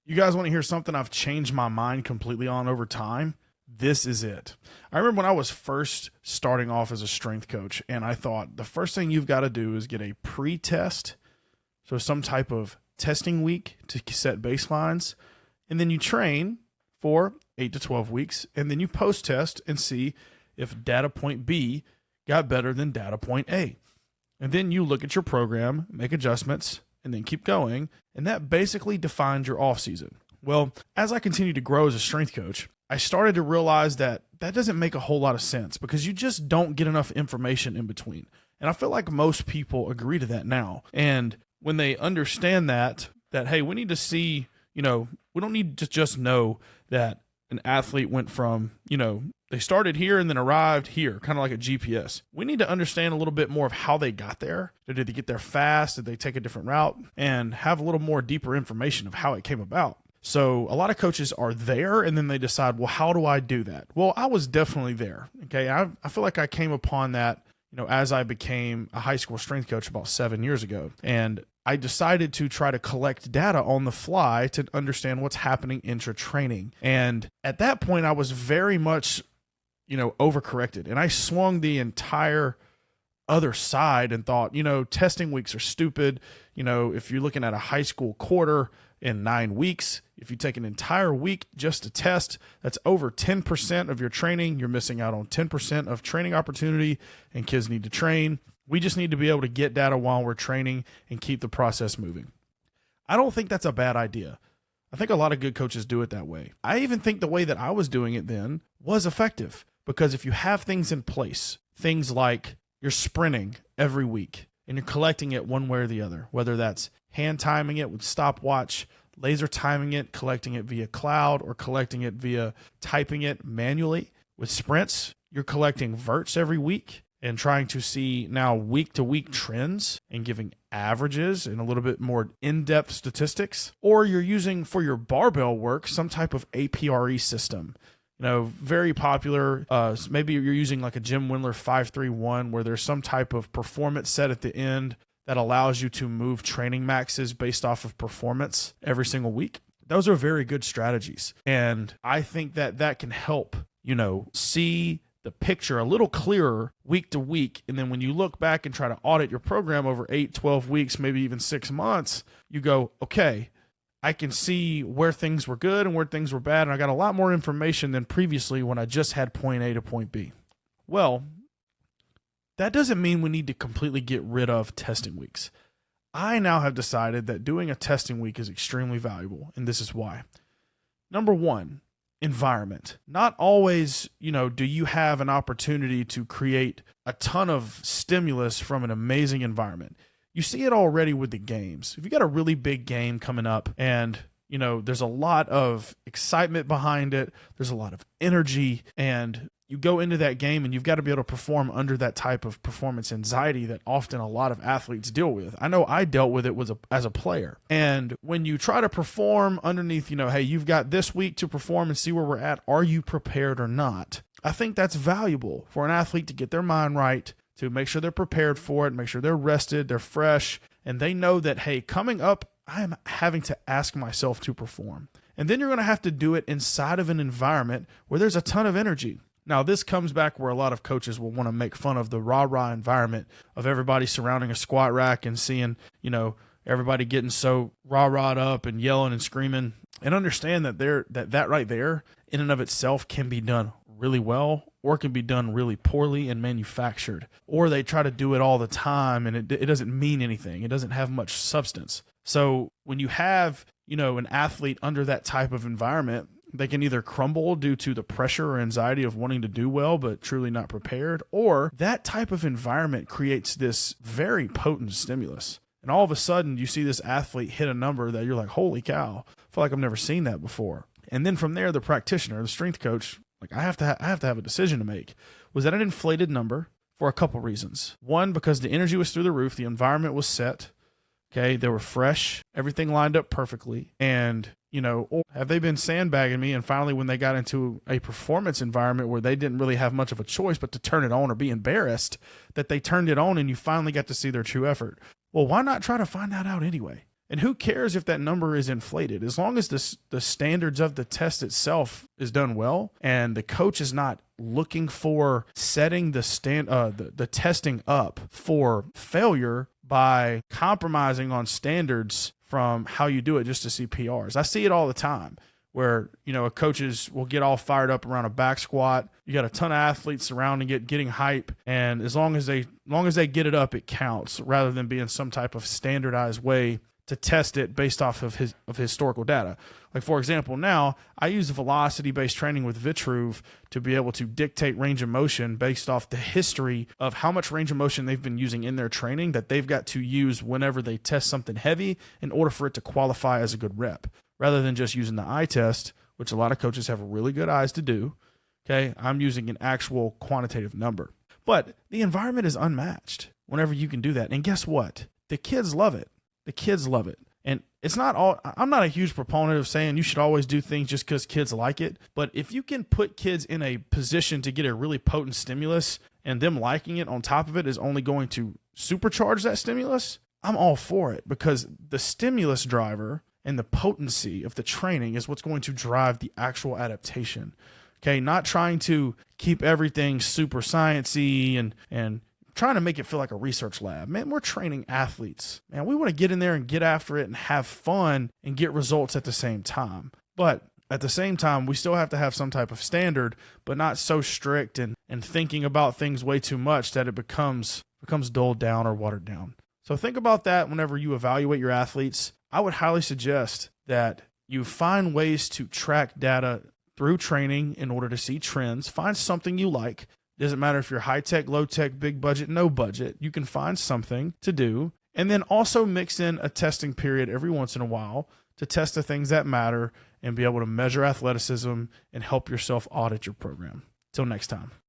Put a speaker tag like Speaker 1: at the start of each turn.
Speaker 1: You guys want to hear something I've changed my mind completely on over time? This is it. I remember when I was first starting off as a strength coach, and I thought the first thing you've got to do is get a pre-test, so some type of testing week to set baselines, and then you train for 8 to 12 weeks, and then you post-test and see if data point B got better than data point A. And then you look at your program, make adjustments, and then keep going. And that basically defines your off season. Well, as I continue to grow as a strength coach, I started to realize that that doesn't make a whole lot of sense because you just don't get enough information in between. And I feel like most people agree to that now. And when they understand that, hey, we need to see, we don't need to just know that an athlete went from, they started here and then arrived here, kind of like a GPS. We need to understand a little bit more of how they got there. Did they get there fast? Did they take a different route? And have a little more deeper information of how it came about. So a lot of coaches are there and then they decide, well, how do I do that? Well, I was definitely there. Okay. I feel like I came upon that, as I became a high school strength coach about 7 years ago. And I decided to try to collect data on the fly to understand what's happening intra-training. And at that point, I was very much, overcorrected. And I swung the entire other side and thought, testing weeks are stupid. If you're looking at a high school quarter in 9 weeks, if you take an entire week just to test, that's over 10% of your training. You're missing out on 10% of training opportunity, and kids need to train. We just need to be able to get data while we're training and keep the process moving. I don't think that's a bad idea. I think a lot of good coaches do it that way. I even think the way that I was doing it then was effective because if you have things in place, things like you're sprinting every week and you're collecting it one way or the other, whether that's hand timing it with stopwatch, laser timing it, collecting it via cloud, or collecting it via typing it manually. With sprints, you're collecting verts every week and trying to see now week-to-week trends and giving averages and a little bit more in-depth statistics. Or you're using for your barbell work some type of APRE system. Very popular. Maybe you're using like a Jim Wendler 531 where there's some type of performance set at the end that allows you to move training maxes based off of performance every single week. Those are very good strategies. And I think that that can help, see the picture a little clearer week to week. And then when you look back and try to audit your program over 8, 12 weeks, maybe even 6 months, you go, okay, I can see where things were good and where things were bad. And I got a lot more information than previously when I just had point A to point B. Well, that doesn't mean we need to completely get rid of testing weeks. I now have decided that doing a testing week is extremely valuable, and this is why. Number one, environment. Not always, do you have an opportunity to create a ton of stimulus from an amazing environment. You see it already with the games. If you got a really big game coming up and there's a lot of excitement behind it, there's a lot of energy, and you go into that game and you've got to be able to perform under that type of performance anxiety that often a lot of athletes deal with. I know I dealt with it as a player. And when you try to perform underneath, hey, you've got this week to perform and see where we're at. Are you prepared or not? I think that's valuable for an athlete to get their mind right, to make sure they're prepared for it, make sure they're rested, they're fresh, and they know that, hey, coming up, I'm having to ask myself to perform. And then you're going to have to do it inside of an environment where there's a ton of energy. Now, this comes back where a lot of coaches will want to make fun of the rah-rah environment of everybody surrounding a squat rack and seeing, everybody getting so rah-rah'd up and yelling and screaming, and understand that that right there in and of itself can be done really well or can be done really poorly and manufactured. Or they try to do it all the time and it doesn't mean anything. It doesn't have much substance. So when you have, an athlete under that type of environment, they can either crumble due to the pressure or anxiety of wanting to do well, but truly not prepared, or that type of environment creates this very potent stimulus. And all of a sudden you see this athlete hit a number that you're like, holy cow, I feel like I've never seen that before. And then from there, the practitioner, the strength coach, like I have to have a decision to make. Was that an inflated number? For a couple reasons. One, because the energy was through the roof, the environment was set. Okay, they were fresh, everything lined up perfectly. And, or have they been sandbagging me? And finally, when they got into a performance environment where they didn't really have much of a choice but to turn it on or be embarrassed, that they turned it on and you finally got to see their true effort. Well, why not try to find that out anyway? And who cares if that number is inflated? As long as the standards of the test itself is done well, and the coach is not looking for setting the testing up for failure by compromising on standards from how you do it just to see PRs. I see it all the time where, coaches will get all fired up around a back squat. You got a ton of athletes surrounding it, getting hype. And as long as they get it up, it counts, rather than being some type of standardized way to test it based off of historical data. Like, for example, now I use velocity-based training with Vitruve to be able to dictate range of motion based off the history of how much range of motion they've been using in their training that they've got to use whenever they test something heavy in order for it to qualify as a good rep, rather than just using the eye test, which a lot of coaches have really good eyes to do. Okay, I'm using an actual quantitative number. But the environment is unmatched whenever you can do that. And guess what? The kids love it. The kids love it. And it's not all, I'm not a huge proponent of saying you should always do things just because kids like it. But if you can put kids in a position to get a really potent stimulus, and them liking it on top of it is only going to supercharge that stimulus, I'm all for it, because the stimulus driver and the potency of the training is what's going to drive the actual adaptation. Okay, not trying to keep everything super sciencey and trying to make it feel like a research lab. Man, we're training athletes. Man, we want to get in there and get after it and have fun and get results at the same time. But at the same time, we still have to have some type of standard, but not so strict and thinking about things way too much that it becomes dulled down or watered down. So think about that whenever you evaluate your athletes. I would highly suggest that you find ways to track data through training in order to see trends. Find something you like. Doesn't matter if you're high tech, low tech, big budget, no budget. You can find something to do. And then also mix in a testing period every once in a while to test the things that matter and be able to measure athleticism and help yourself audit your program. Till next time.